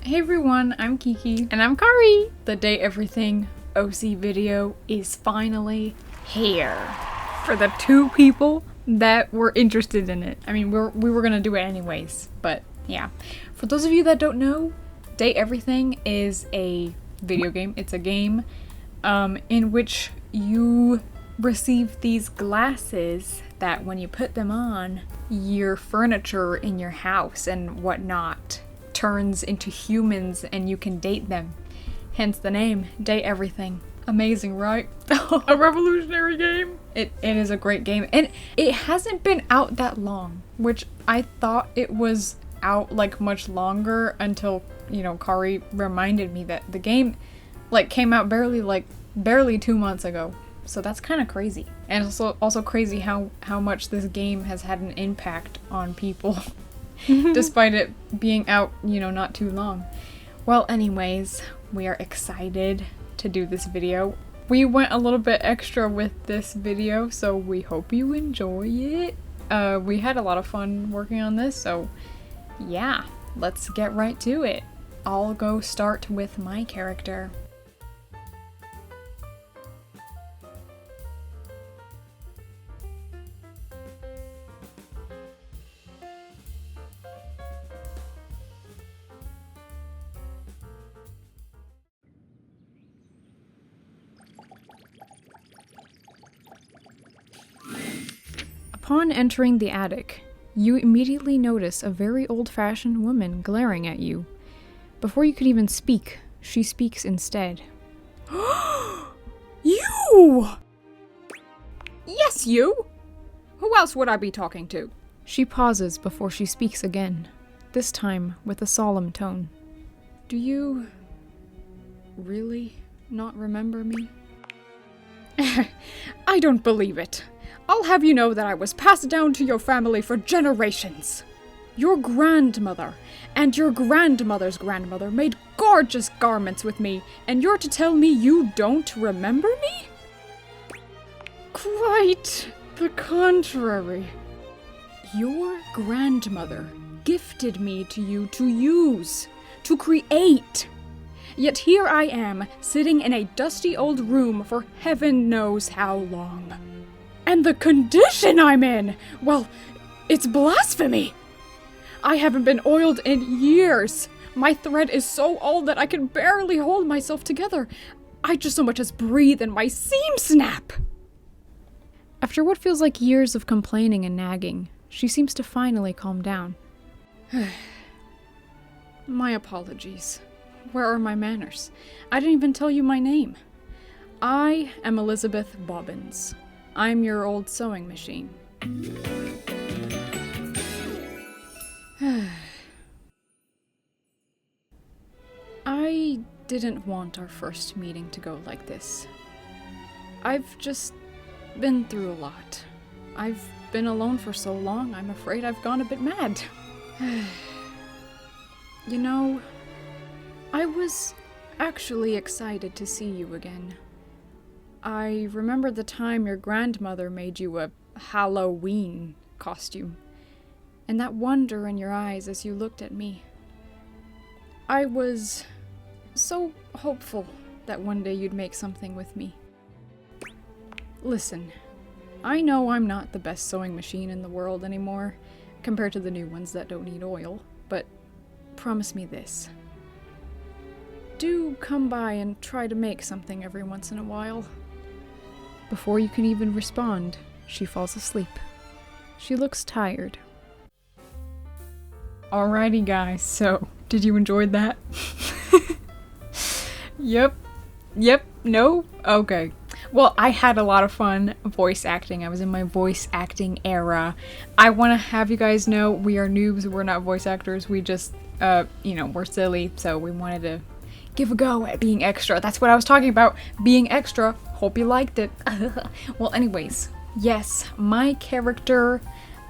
Hey everyone, I'm Kiki. And I'm Kari. The Day Everything OC video is finally here. For the 2 people that were interested in it. I mean, we were gonna do it anyways, but yeah. For those of you that don't know, Day Everything is a video game. It's a game in which you receive these glasses that when you put them on, your furniture in your house and whatnot turns into humans and you can date them. Hence the name, Day Everything. Amazing, right? A revolutionary game. It is a great game. And it hasn't been out that long, which I thought it was out like much longer until, you know, Kari reminded me that the game like came out barely 2 months ago. So that's kind of crazy. And it's also crazy how much this game has had an impact on people despite it being out, you know, not too long. Well, anyways, we are excited to do this video. We went a little bit extra with this video, so we hope you enjoy it. We had a lot of fun working on this, so yeah, let's get right to it. I'll go start with my character. Upon entering the attic, you immediately notice a very old-fashioned woman glaring at you. Before you could even speak, she speaks instead. You! Yes, you! Who else would I be talking to? She pauses before she speaks again, this time with a solemn tone. Do you really not remember me? I don't believe it. I'll have you know that I was passed down to your family for generations. Your grandmother and your grandmother's grandmother made gorgeous garments with me, and you're to tell me you don't remember me? Quite the contrary. Your grandmother gifted me to you to use, to create. Yet here I am, sitting in a dusty old room for heaven knows how long. And the condition I'm in! Well, it's blasphemy! I haven't been oiled in years. My thread is so old that I can barely hold myself together. I just so much as breathe and my seam snap! After what feels like years of complaining and nagging, she seems to finally calm down. My apologies. Where are my manners? I didn't even tell you my name. I am Elizabeth Bobbins. I'm your old sewing machine. I didn't want our first meeting to go like this. I've just been through a lot. I've been alone for so long, I'm afraid I've gone a bit mad. You know, I was actually excited to see you again. I remember the time your grandmother made you a Halloween costume, and that wonder in your eyes as you looked at me. I was so hopeful that one day you'd make something with me. Listen, I know I'm not the best sewing machine in the world anymore, compared to the new ones that don't need oil, but promise me this. Do come by and try to make something every once in a while. Before you can even respond, she falls asleep. She looks tired. Alrighty guys, so, did you enjoy that? Yep, no? Okay. Well, I had a lot of fun voice acting. I was in my voice acting era. I want to have you guys know we are noobs, we're not voice actors, we just, you know, we're silly, so we wanted to give a go at being extra. That's what I was talking about, being extra. Hope you liked it. Well, anyways, yes, my character,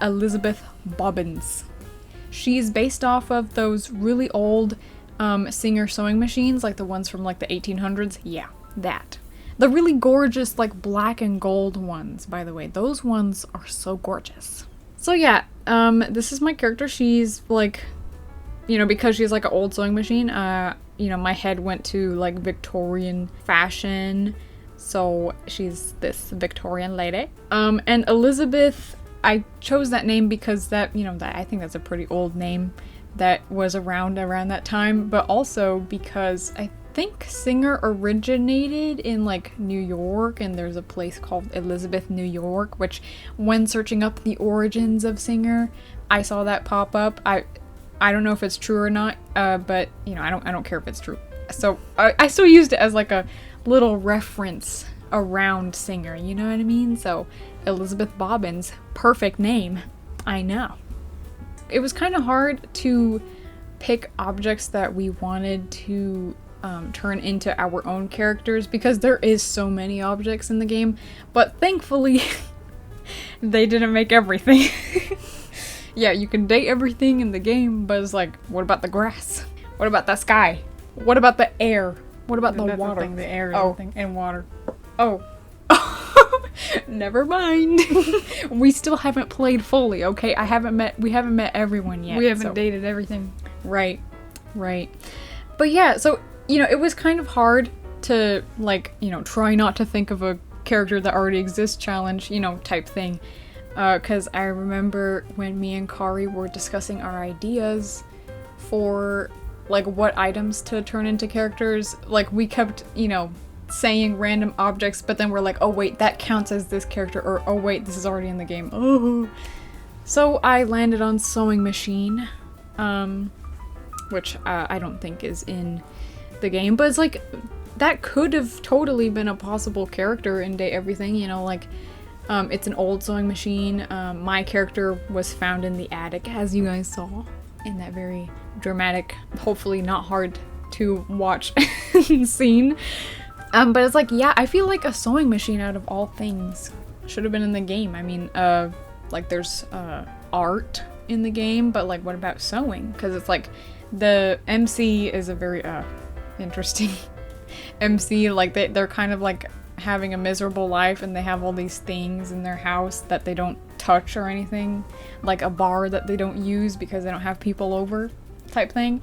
Elizabeth Bobbins. She's based off of those really old Singer sewing machines, like the ones from like the 1800s. Yeah, that. The really gorgeous, like black and gold ones, by the way. Those ones are so gorgeous. So yeah, this is my character. She's like you know, because she's like an old sewing machine, you know, my head went to like Victorian fashion. So she's this Victorian lady. And Elizabeth, I chose that name because that, you know, that I think that's a pretty old name that was around that time, but also because I think Singer originated in like New York, and there's a place called Elizabeth, New York, which when searching up the origins of Singer, I saw that pop up. I don't know if it's true or not, but you know, I don't care if it's true. So I still used it as like a little reference around Singer, you know what I mean? So Elizabeth Bobbins, perfect name, I know. It was kind of hard to pick objects that we wanted to turn into our own characters because there is so many objects in the game, but thankfully they didn't make everything. Yeah, you can date everything in the game, but it's like, what about the grass? What about the sky? What about the air? What about the water? The air and water. Oh. Never mind. We still haven't played fully, okay? We haven't met everyone yet. We haven't dated everything. Right. But yeah, so, you know, it was kind of hard to, like, you know, try not to think of a character that already exists challenge, you know, type thing. Because I remember when me and Kari were discussing our ideas for, like, what items to turn into characters, like, we kept, you know, saying random objects, but then we're like, oh wait, that counts as this character, or oh wait, this is already in the game. Oh. So I landed on sewing machine, which I don't think is in the game, but it's like, that could have totally been a possible character in Date Everything, you know, like, it's an old sewing machine. My character was found in the attic, as you guys saw, in that very dramatic, hopefully not hard to watch scene. But it's like, yeah, I feel like a sewing machine out of all things should have been in the game. I mean, like there's art in the game, but like what about sewing? Because it's like the MC is a very interesting MC. Like they're kind of like having a miserable life, and they have all these things in their house that they don't touch or anything, like a bar that they don't use because they don't have people over type thing.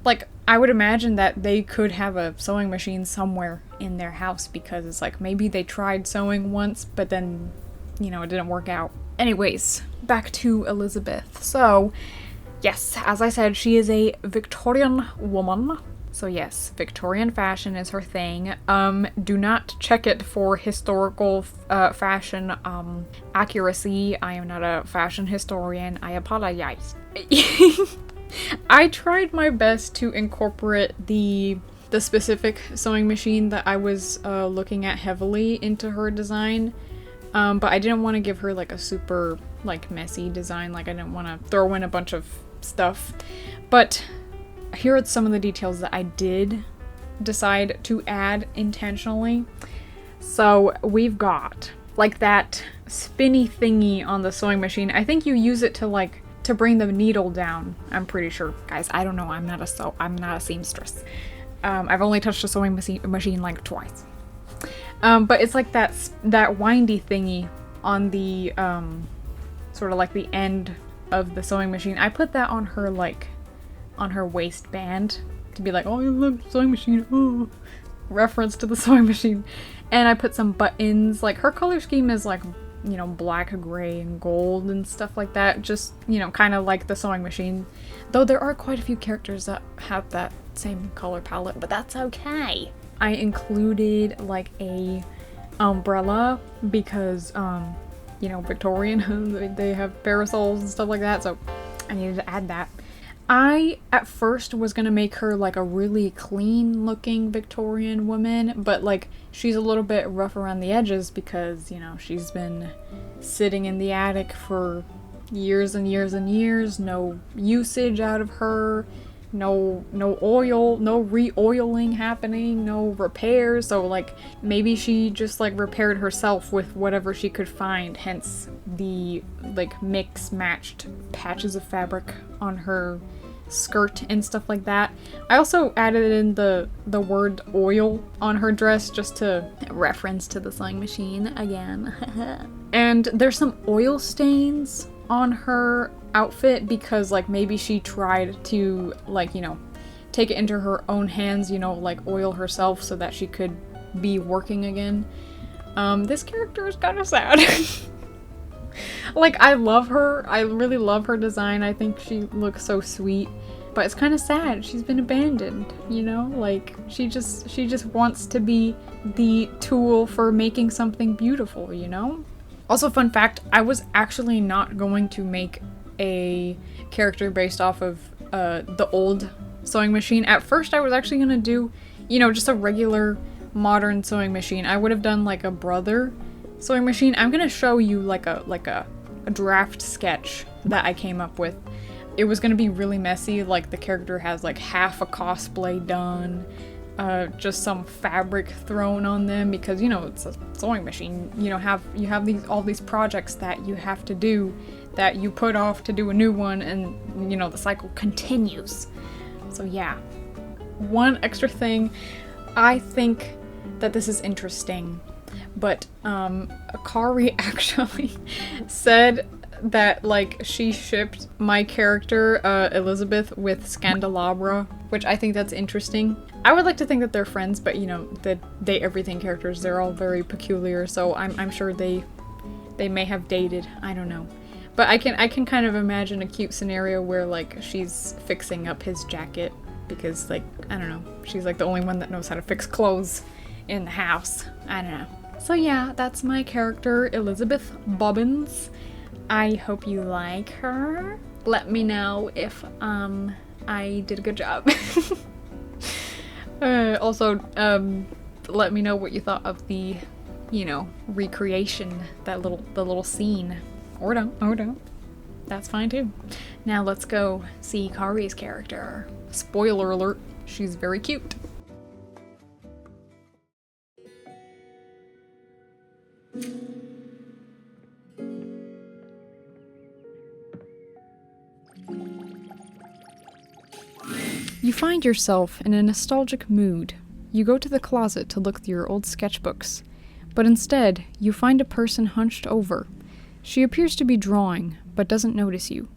Like, I would imagine that they could have a sewing machine somewhere in their house, because it's like maybe they tried sewing once, but then, you know, it didn't work out. Anyways, back to Elizabeth. So, yes, as I said, she is a Victorian woman. So yes, Victorian fashion is her thing. Do not check it for historical fashion accuracy. I am not a fashion historian. I apologize. I tried my best to incorporate the specific sewing machine that I was looking at heavily into her design, but I didn't want to give her like a super like messy design. Like I didn't want to throw in a bunch of stuff. But here are some of the details that I did decide to add intentionally. So we've got like that spinny thingy on the sewing machine. I think you use it to like to bring the needle down. I'm pretty sure, guys. I don't know. I'm not a seamstress. I've only touched a sewing machine like twice. But it's like that windy thingy on the sort of like the end of the sewing machine. I put that on her like on her waistband to be like, oh, look, sewing machine. Oh. Reference to the sewing machine. And I put some buttons. Like her color scheme is like, you know, black, gray, and gold and stuff like that. Just, you know, kind of like the sewing machine. Though there are quite a few characters that have that same color palette, but that's okay. I included like a umbrella because, you know, Victorian, they have parasols and stuff like that, so I needed to add that. I, at first, was gonna make her, like, a really clean-looking Victorian woman, but, like, she's a little bit rough around the edges because, you know, she's been sitting in the attic for years and years and years, no usage out of her, no oil, no re-oiling happening, no repairs, so, like, maybe she just, like, repaired herself with whatever she could find, hence the, like, mix-matched patches of fabric on her skirt and stuff like that. I also added in the word oil on her dress just to reference to the sewing machine again. And there's some oil stains on her outfit because like maybe she tried to like, you know, take it into her own hands, you know, like oil herself so that she could be working again. This character is kind of sad. Like, I love her. I really love her design. I think she looks so sweet. But it's kind of sad. She's been abandoned, you know? Like, she just wants to be the tool for making something beautiful, you know? Also, fun fact, I was actually not going to make a character based off of the old sewing machine. At first, I was actually gonna do, you know, just a regular modern sewing machine. I would have done like a brother sewing machine. I'm gonna show you like a draft sketch that I came up with. It was gonna be really messy, like the character has like half a cosplay done, just some fabric thrown on them because, you know, it's a sewing machine. You know, you have all these projects that you have to do that you put off to do a new one, and you know, the cycle continues. So yeah. One extra thing, I think that this is interesting, but Akari actually said that like she shipped my character Elizabeth with Scandelabra, which I think that's interesting. I would like to think that they're friends, but you know, the Date Everything characters, they're all very peculiar, so I'm sure they may have dated. I don't know. But I can kind of imagine a cute scenario where like she's fixing up his jacket because like, I don't know, she's like the only one that knows how to fix clothes in the house. I don't know. So yeah, that's my character, Elizabeth Bobbins. I hope you like her. Let me know if I did a good job. Also, let me know what you thought of the, you know, recreation, the little scene. Or don't. That's fine too. Now let's go see Kari's character. Spoiler alert, she's very cute. You find yourself in a nostalgic mood. You go to the closet to look through your old sketchbooks, but instead, you find a person hunched over. She appears to be drawing, but doesn't notice you.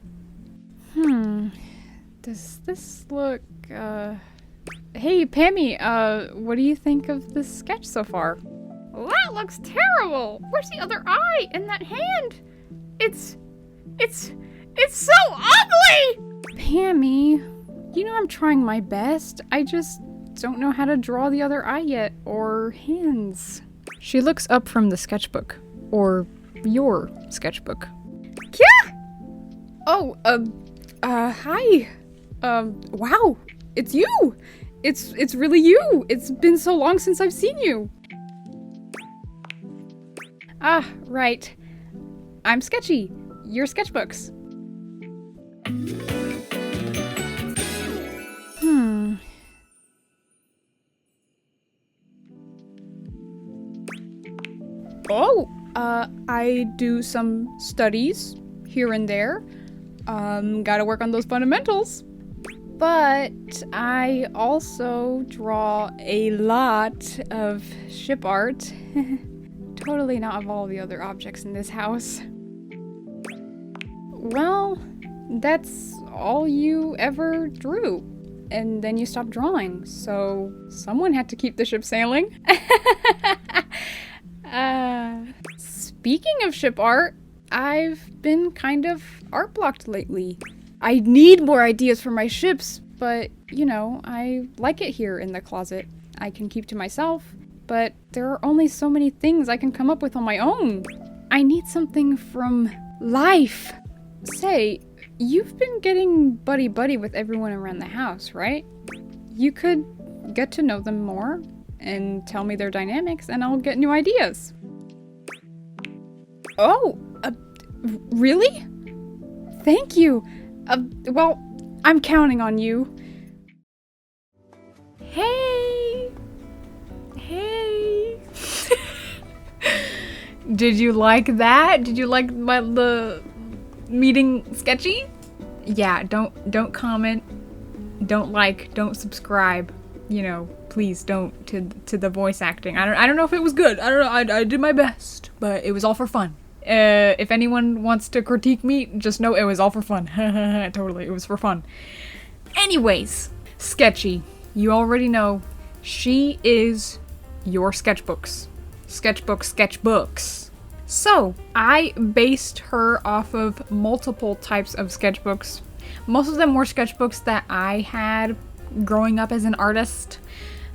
Does this look, Hey, Pammy, what do you think of this sketch so far? That looks terrible! Where's the other eye and that hand? It's so ugly! Pammy, you know I'm trying my best. I just don't know how to draw the other eye yet, or hands. She looks up from the sketchbook, or your sketchbook. Yeah! Oh, hi. Wow, it's you! It's really you! It's been so long since I've seen you! Ah, right. I'm Sketchi, your sketchbooks. Oh, I do some studies here and there. Gotta work on those fundamentals. But I also draw a lot of ship art. Totally not of all the other objects in this house. Well, that's all you ever drew. And then you stopped drawing, so someone had to keep the ship sailing. Speaking of ship art, I've been kind of art blocked lately. I need more ideas for my ships, but, you know, I like it here in the closet. I can keep to myself, but there are only so many things I can come up with on my own. I need something from life. Say, you've been getting buddy-buddy with everyone around the house, right? You could get to know them more and tell me their dynamics, and I'll get new ideas. Oh, really? Thank you. Well, I'm counting on you. Hey! Hey! Did you like that? Did you like the meeting Sketchi? Yeah, don't comment, don't like, don't subscribe. You know, please don't to the voice acting. I don't know if it was good. I don't know. I did my best, but it was all for fun. If anyone wants to critique me, just know it was all for fun. Totally, it was for fun. Anyways, Sketchi. You already know she is your sketchbooks. Sketchbooks. So, I based her off of multiple types of sketchbooks. Most of them were sketchbooks that I had growing up as an artist,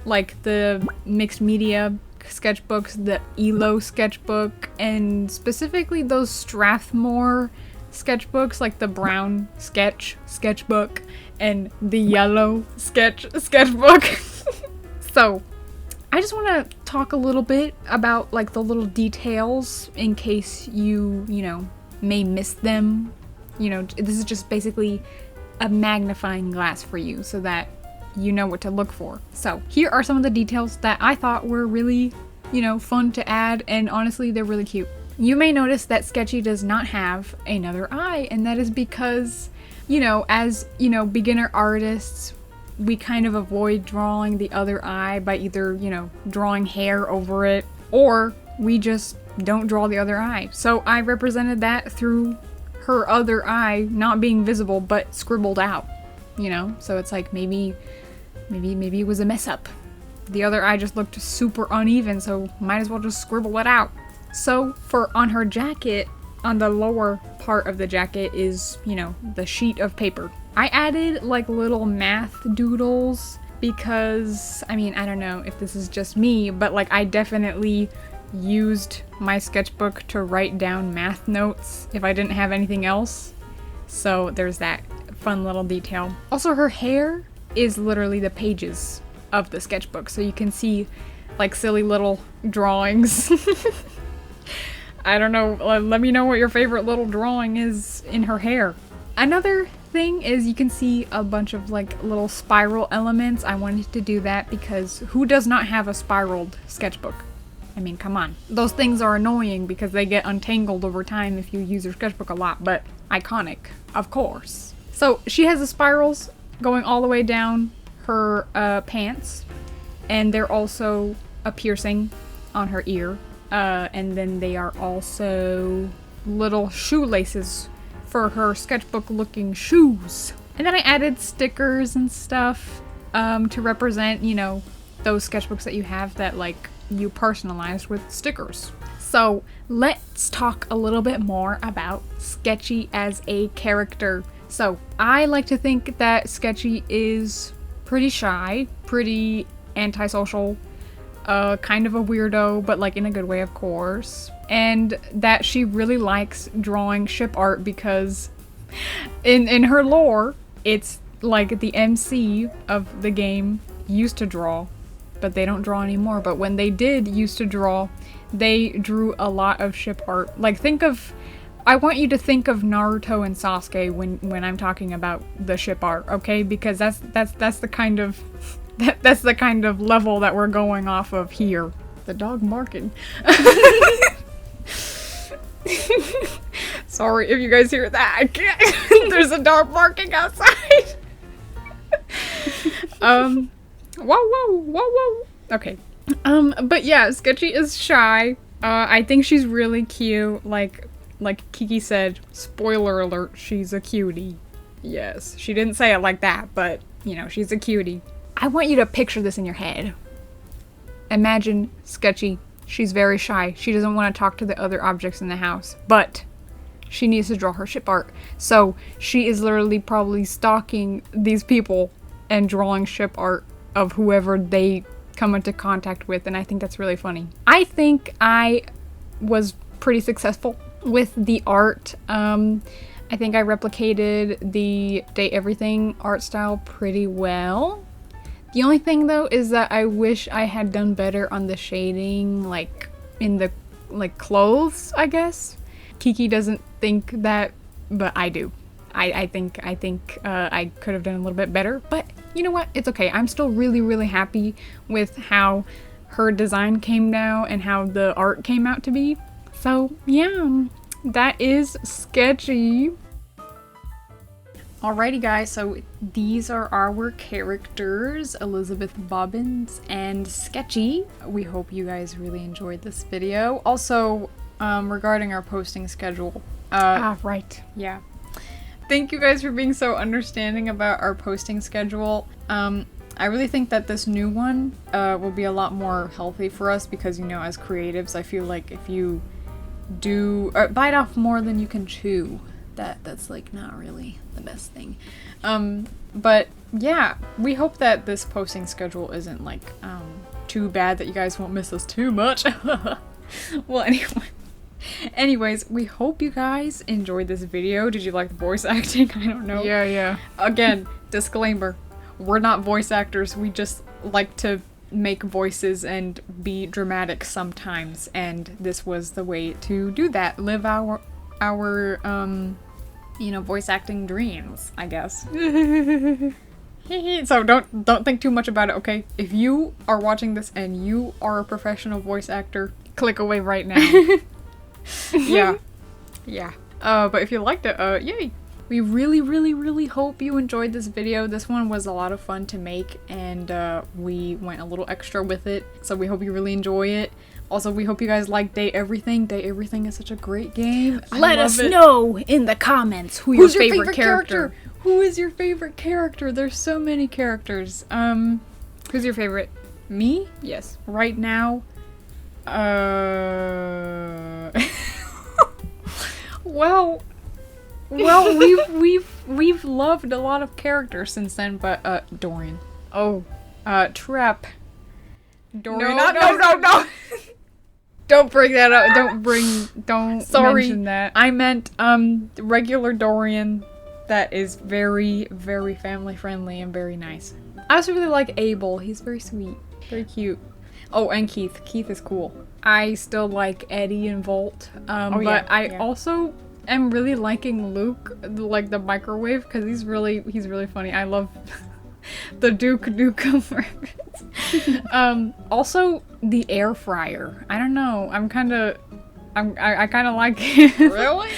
like the mixed media sketchbooks, the ELO sketchbook, and specifically those Strathmore sketchbooks, like the brown sketchbook and the yellow sketchbook. So I just want to talk a little bit about like the little details in case you know, may miss them. You know, this is just basically a magnifying glass for you so that you know what to look for. So here are some of the details that I thought were really, you know, fun to add, and honestly, they're really cute. You may notice that Sketchi does not have another eye, and that is because, you know, as, you know, beginner artists, we kind of avoid drawing the other eye by either, you know, drawing hair over it, or we just don't draw the other eye. So I represented that through her other eye not being visible but scribbled out, you know? So it's like maybe it was a mess up. The other eye just looked super uneven, so might as well just scribble it out. So on her jacket, on the lower part of the jacket is, you know, the sheet of paper. I added like little math doodles because, I mean, I don't know if this is just me, but like I definitely used my sketchbook to write down math notes if I didn't have anything else. So there's that fun little detail. Also, her hair is literally the pages of the sketchbook, so you can see like silly little drawings. I don't know, let me know what your favorite little drawing is in her hair. Another thing is you can see a bunch of like little spiral elements. I wanted to do that because who does not have a spiraled sketchbook? I mean, come on. Those things are annoying because they get untangled over time if you use your sketchbook a lot, but iconic, of course. So she has the spirals going all the way down her pants, and they're also a piercing on her ear, and then they are also little shoelaces for her sketchbook looking shoes. And then I added stickers and stuff to represent, you know, those sketchbooks that you have that like you personalized with stickers. So let's talk a little bit more about Sketchi as a character. So I like to think that Sketchi is pretty shy, pretty antisocial, kind of a weirdo, but like in a good way, of course. And that she really likes drawing ship art because in her lore, it's like the MC of the game used to draw, but they don't draw anymore. But when they did used to draw, they drew a lot of ship art. Like I want you to think of Naruto and Sasuke when I'm talking about the ship art, okay? Because that's the kind of that's the kind of level that we're going off of here. The dog barking. Sorry if you guys hear that. I can't. There's a dog barking outside. Whoa. Okay. But yeah, Sketchi is shy. I think she's really cute. Like Kiki said, spoiler alert, she's a cutie. Yes, she didn't say it like that, but, you know, she's a cutie. I want you to picture this in your head. Imagine Sketchi. She's very shy. She doesn't want to talk to the other objects in the house, but she needs to draw her ship art. So she is literally probably stalking these people and drawing ship art of whoever they come into contact with, and I think that's really funny. I think I was pretty successful with the art. I think I replicated the Day Everything art style pretty well. The only thing though is that I wish I had done better on the shading, like in the clothes, I guess. Kiki doesn't think that, but I do. I think I could have done a little bit better, but you know what? It's okay. I'm still really, really happy with how her design came out and how the art came out to be. So yeah, that is Sketchi. Alrighty guys, so these are our characters, Elizabeth, Bobbins, and Sketchi. We hope you guys really enjoyed this video. Also, regarding our posting schedule. Right. Yeah. Thank you guys for being so understanding about our posting schedule. I really think that this new one will be a lot more healthy for us because, you know, as creatives, I feel like if you do bite off more than you can chew, that's like not really the best thing. But yeah, we hope that this posting schedule isn't like too bad that you guys won't miss us too much. Well, anyways, we hope you guys enjoyed this video. Did you like the voice acting? I don't know. Yeah. Again, disclaimer, we're not voice actors. We just like to make voices and be dramatic sometimes, and this was the way to do that. Live our you know, voice acting dreams, I guess. So don't think too much about it, okay? If you are watching this and you are a professional voice actor, click away right now. Yeah. But if you liked it, yay! We really hope you enjoyed this video. This one was a lot of fun to make, and we went a little extra with it, so we hope you really enjoy it. Also, we hope you guys like Day Everything. Day Everything is such a great game. Let us know in the comments who's your favorite character. Who is your favorite character? There's so many characters. Who's your favorite? Me? Yes. Right now? Well, we've loved a lot of characters since then, but Dorian. Oh. Trap. Dorian. No. Don't bring that up. Don't Sorry, mention that. I meant regular Dorian. That is very family friendly and very nice. I also really like Abel. He's very sweet, very cute. Oh, and Keith. Keith is cool. I still like Eddie and Volt. But I also am really liking Luke, like the microwave, because he's really funny. I love the Duke Nukem reference. Also the air fryer. I don't know. I kind of like it. Really?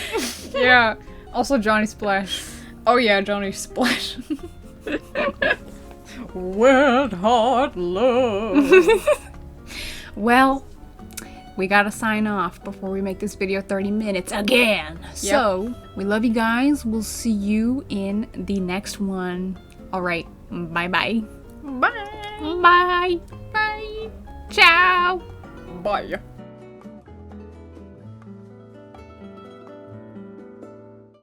Yeah. Also Johnny Splash. Oh yeah, Johnny Splash. Wet hot love. Well, we gotta sign off before we make this video 30 minutes again. Yep. So, we love you guys. We'll see you in the next one. Alright, bye-bye. Bye. Bye. Bye. Ciao. Bye.